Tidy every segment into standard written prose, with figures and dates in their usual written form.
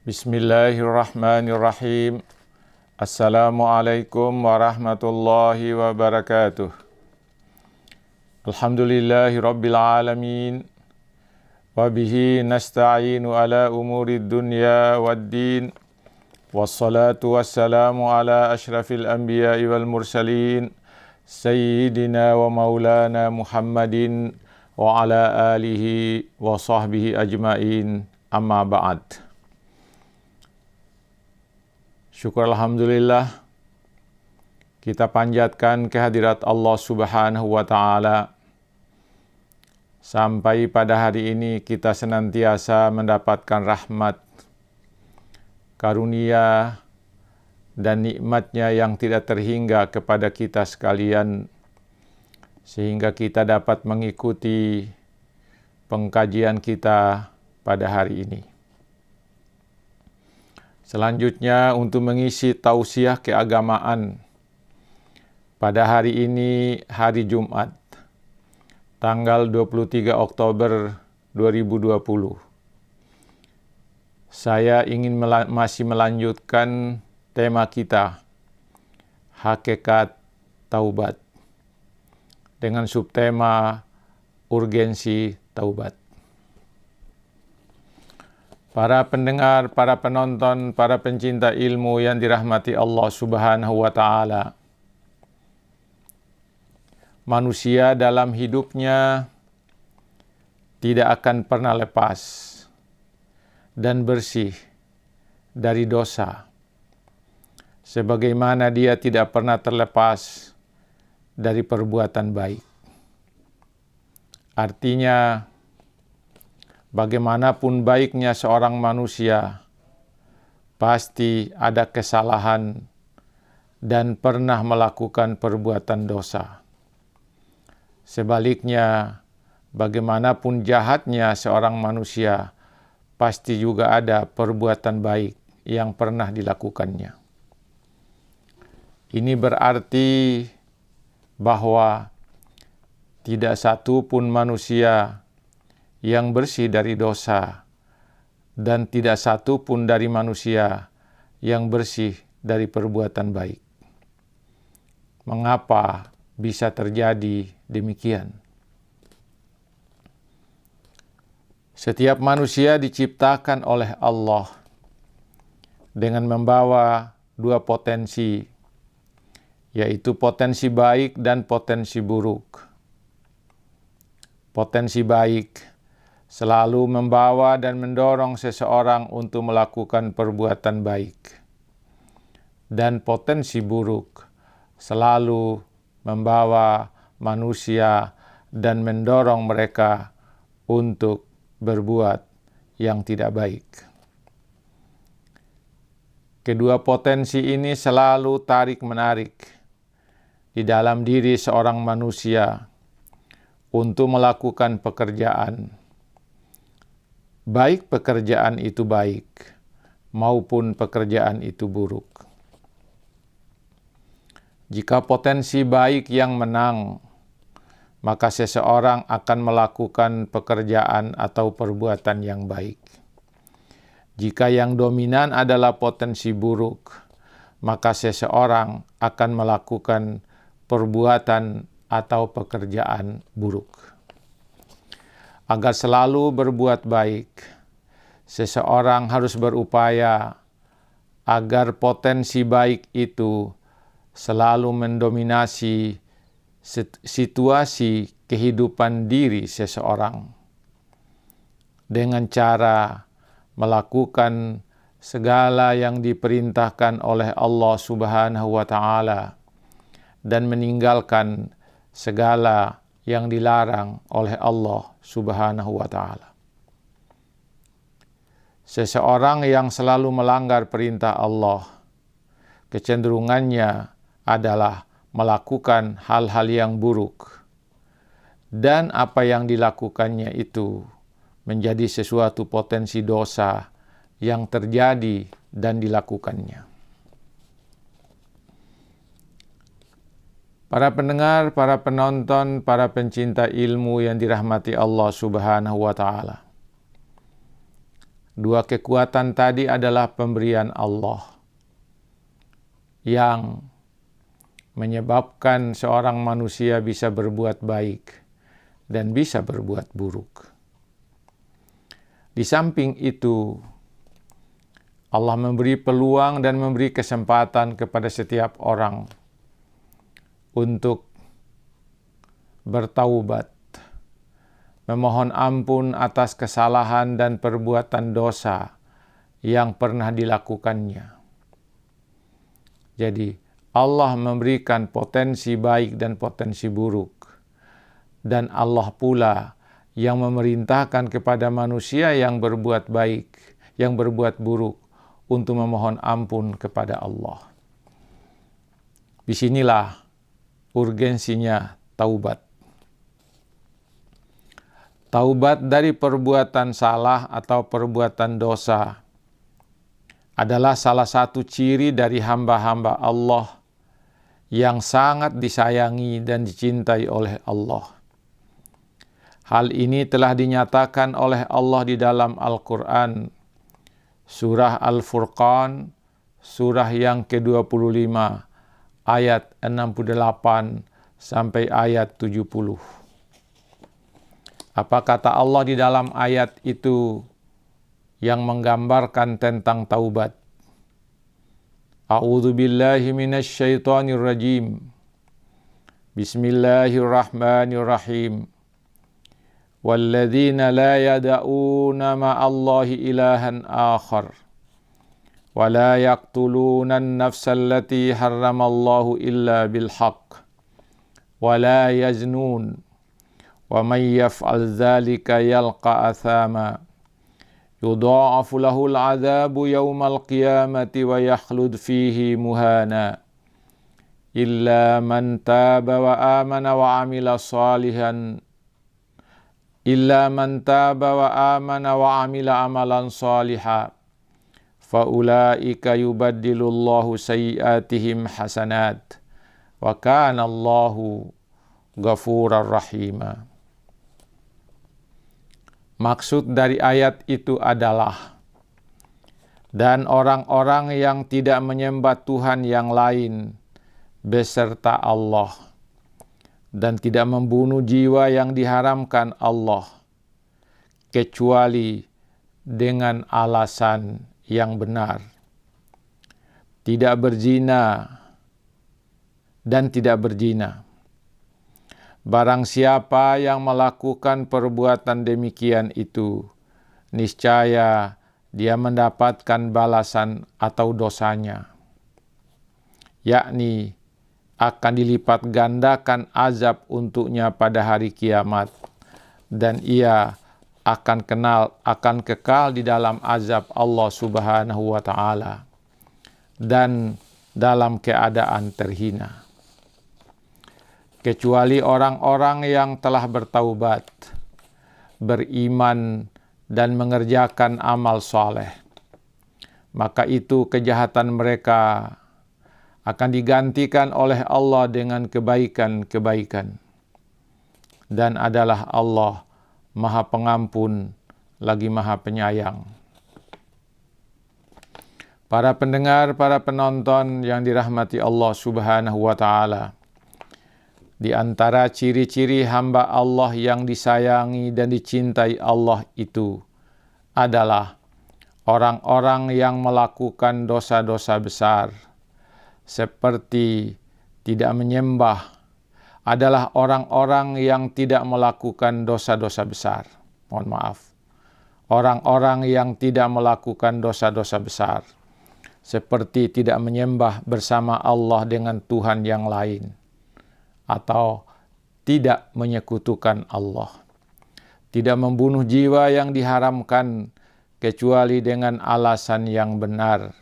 Bismillahirrahmanirrahim. Assalamualaikum warahmatullahi wabarakatuh. Alhamdulillahi rabbil alamin. Wabihi nasta'inu ala umurid dunya waddin. Wassalatu wassalamu ala ashrafil anbiya'i wal mursalin. Sayyidina wa maulana Muhammadin wa ala alihi wa sahbihi ajma'in. Amma ba'd. Syukur alhamdulillah, kita panjatkan kehadirat Allah Subhanahu wa ta'ala. Sampai pada hari ini kita senantiasa mendapatkan rahmat, karunia, dan nikmatnya yang tidak terhingga kepada kita sekalian, sehingga kita dapat mengikuti pengkajian kita pada hari ini. Selanjutnya untuk mengisi tausiah keagamaan pada hari ini, hari Jumat, tanggal 23 Oktober 2020. Saya ingin masih melanjutkan tema kita, hakikat taubat, dengan subtema urgensi taubat. Para pendengar, para penonton, para pencinta ilmu yang dirahmati Allah Subhanahu wa ta'ala. Manusia dalam hidupnya tidak akan pernah lepas dan bersih dari dosa, sebagaimana dia tidak pernah terlepas dari perbuatan baik. Artinya, bagaimanapun baiknya seorang manusia, pasti ada kesalahan dan pernah melakukan perbuatan dosa. Sebaliknya, bagaimanapun jahatnya seorang manusia, pasti juga ada perbuatan baik yang pernah dilakukannya. Ini berarti bahwa tidak satu pun manusia yang bersih dari dosa, dan tidak satu pun dari manusia yang bersih dari perbuatan baik. Mengapa bisa terjadi demikian? Setiap manusia diciptakan oleh Allah dengan membawa dua potensi, yaitu potensi baik dan potensi buruk. Potensi baik selalu membawa dan mendorong seseorang untuk melakukan perbuatan baik. Dan potensi buruk selalu membawa manusia dan mendorong mereka untuk berbuat yang tidak baik. Kedua potensi ini selalu tarik-menarik di dalam diri seorang manusia untuk melakukan pekerjaan, baik pekerjaan itu baik maupun pekerjaan itu buruk. Jika potensi baik yang menang, maka seseorang akan melakukan pekerjaan atau perbuatan yang baik. Jika yang dominan adalah potensi buruk, maka seseorang akan melakukan perbuatan atau pekerjaan buruk. Agar selalu berbuat baik, seseorang harus berupaya agar potensi baik itu selalu mendominasi situasi kehidupan diri seseorang dengan cara melakukan segala yang diperintahkan oleh Allah Subhanahu wa ta'ala dan meninggalkan segala yang dilarang oleh Allah Subhanahu wa ta'ala. Seseorang yang selalu melanggar perintah Allah, kecenderungannya adalah melakukan hal-hal yang buruk, dan apa yang dilakukannya itu menjadi sesuatu potensi dosa yang terjadi dan dilakukannya. Para pendengar, para penonton, para pencinta ilmu yang dirahmati Allah Subhanahu wa ta'ala. Dua kekuatan tadi adalah pemberian Allah yang menyebabkan seorang manusia bisa berbuat baik dan bisa berbuat buruk. Di samping itu, Allah memberi peluang dan memberi kesempatan kepada setiap orang untuk bertaubat, memohon ampun atas kesalahan dan perbuatan dosa yang pernah dilakukannya. Jadi, Allah memberikan potensi baik dan potensi buruk. Dan Allah pula yang memerintahkan kepada manusia yang berbuat baik, yang berbuat buruk, untuk memohon ampun kepada Allah. Disinilah urgensinya taubat. Taubat dari perbuatan salah atau perbuatan dosa adalah salah satu ciri dari hamba-hamba Allah yang sangat disayangi dan dicintai oleh Allah. Hal ini telah dinyatakan oleh Allah di dalam Al-Quran, surah Al-Furqan, surah yang ke-25, ayat 68 sampai ayat 70. Apa kata Allah di dalam ayat itu yang menggambarkan tentang taubat? A'udzu billahi minasy syaithanir rajim. Bismillahirrahmanirrahim. Walladzina la yad'una ma'allahi ilahan akhar wa la yaqtuluna an-nafsa allati harramallahu illa bil haqq wa la yaznun wa may yaf'al dzalika yalqa athama yudha'afu lahu al-'adzabu yawmal qiyamati wa yakhlud fihi muhana illa man taba wa amana wa 'amila salihan illa man taba wa amana wa 'amila amalan salihan fa ulaika yubaddilullahu sayyi'atihim hasanat wa kana Allahu ghafurar rahima. Maksud dari ayat itu adalah, dan orang-orang yang tidak menyembah Tuhan yang lain beserta Allah, dan tidak membunuh jiwa yang diharamkan Allah, kecuali dengan alasan yang benar, tidak berzina dan tidak berzina. Barang siapa yang melakukan perbuatan demikian itu, niscaya dia mendapatkan balasan atau dosanya, yakni akan dilipat gandakan azab untuknya pada hari kiamat, dan ia akan kekal di dalam azab Allah Subhanahu wa taala dan dalam keadaan terhina. Kecuali orang-orang yang telah bertaubat, beriman dan mengerjakan amal soleh, maka itu kejahatan mereka akan digantikan oleh Allah dengan kebaikan-kebaikan. Dan adalah Allah Maha Pengampun lagi Maha Penyayang. Para pendengar, para penonton yang dirahmati Allah Subhanahu wa taala, di antara ciri-ciri hamba Allah yang disayangi dan dicintai Allah itu adalah orang-orang yang melakukan dosa-dosa besar, seperti tidak menyembah, adalah orang-orang yang tidak melakukan dosa-dosa besar. Mohon maaf. Orang-orang yang tidak melakukan dosa-dosa besar, seperti tidak menyembah bersama Allah dengan Tuhan yang lain, atau tidak menyekutukan Allah. Tidak membunuh jiwa yang diharamkan kecuali dengan alasan yang benar,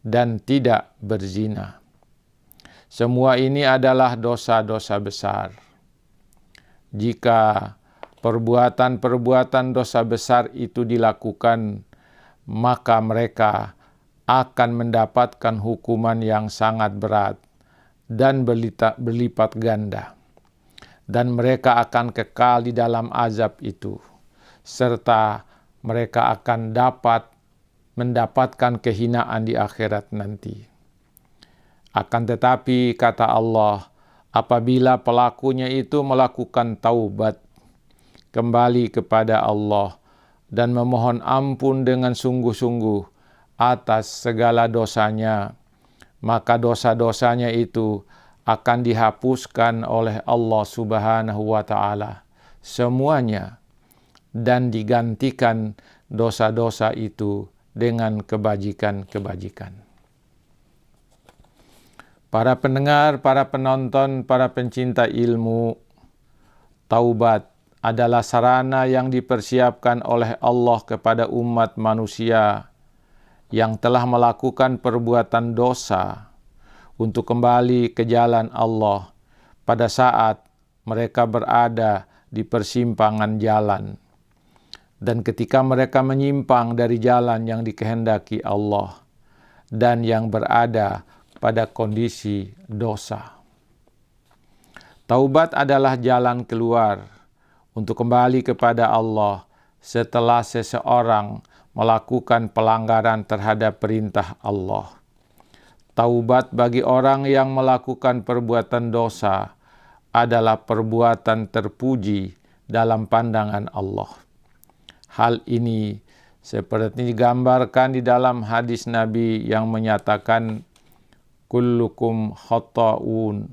dan tidak berzina. Semua ini adalah dosa-dosa besar. Jika perbuatan-perbuatan dosa besar itu dilakukan, maka mereka akan mendapatkan hukuman yang sangat berat dan berlipat ganda. Dan mereka akan kekal di dalam azab itu, serta mereka akan mendapatkan kehinaan di akhirat nanti. Akan tetapi, kata Allah, apabila pelakunya itu melakukan taubat, kembali kepada Allah, dan memohon ampun dengan sungguh-sungguh atas segala dosanya, maka dosa-dosanya itu akan dihapuskan oleh Allah Subhanahu wa Ta'ala semuanya, dan digantikan dosa-dosa itu dengan kebajikan-kebajikan. Para pendengar, para penonton, para pencinta ilmu, taubat adalah sarana yang dipersiapkan oleh Allah kepada umat manusia yang telah melakukan perbuatan dosa untuk kembali ke jalan Allah pada saat mereka berada di persimpangan jalan. Dan ketika mereka menyimpang dari jalan yang dikehendaki Allah dan yang berada pada kondisi dosa. Taubat adalah jalan keluar untuk kembali kepada Allah setelah seseorang melakukan pelanggaran terhadap perintah Allah. Taubat bagi orang yang melakukan perbuatan dosa adalah perbuatan terpuji dalam pandangan Allah. Hal ini seperti digambarkan di dalam hadis Nabi yang menyatakan, kullukum khata'un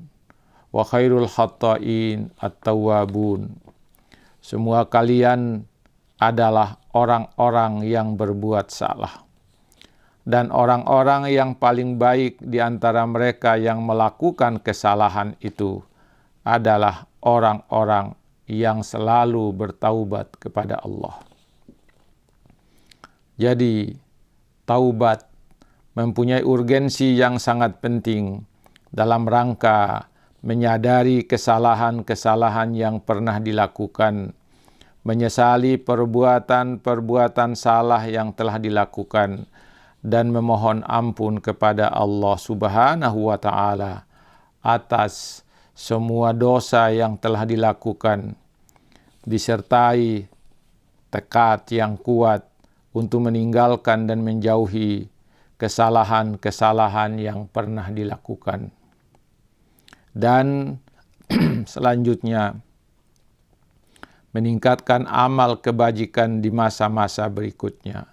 wa khairul khata'in at-tawwabun. Semua kalian adalah orang-orang yang berbuat salah, dan orang-orang yang paling baik di antara mereka yang melakukan kesalahan itu adalah orang-orang yang selalu bertaubat kepada Allah. Jadi, taubat mempunyai urgensi yang sangat penting dalam rangka menyadari kesalahan-kesalahan yang pernah dilakukan, menyesali perbuatan-perbuatan salah yang telah dilakukan, dan memohon ampun kepada Allah Subhanahu wa Ta'ala atas semua dosa yang telah dilakukan, disertai tekad yang kuat untuk meninggalkan dan menjauhi kesalahan-kesalahan yang pernah dilakukan. Dan selanjutnya, meningkatkan amal kebajikan di masa-masa berikutnya.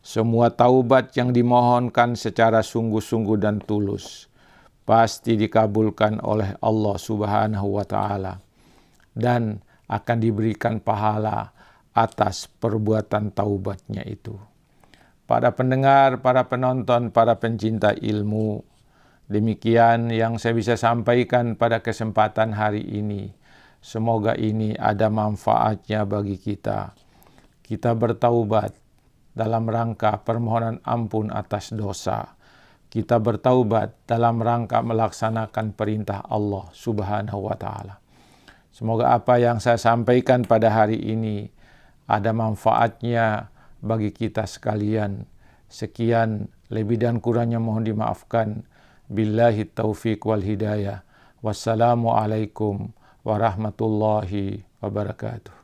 Semua taubat yang dimohonkan secara sungguh-sungguh dan tulus pasti dikabulkan oleh Allah Subhanahu wa Ta'ala dan akan diberikan pahala atas perbuatan taubatnya itu. Para pendengar, para penonton, para pencinta ilmu, demikian yang saya bisa sampaikan pada kesempatan hari ini. Semoga ini ada manfaatnya bagi kita. Kita bertaubat dalam rangka permohonan ampun atas dosa. Kita bertaubat dalam rangka melaksanakan perintah Allah Subhanahu wa Ta'ala. Semoga apa yang saya sampaikan pada hari ini ada manfaatnya bagi kita sekalian. Sekian, lebih dan kurangnya mohon dimaafkan. Billahi taufiq wal hidayah. Wassalamualaikum warahmatullahi wabarakatuh.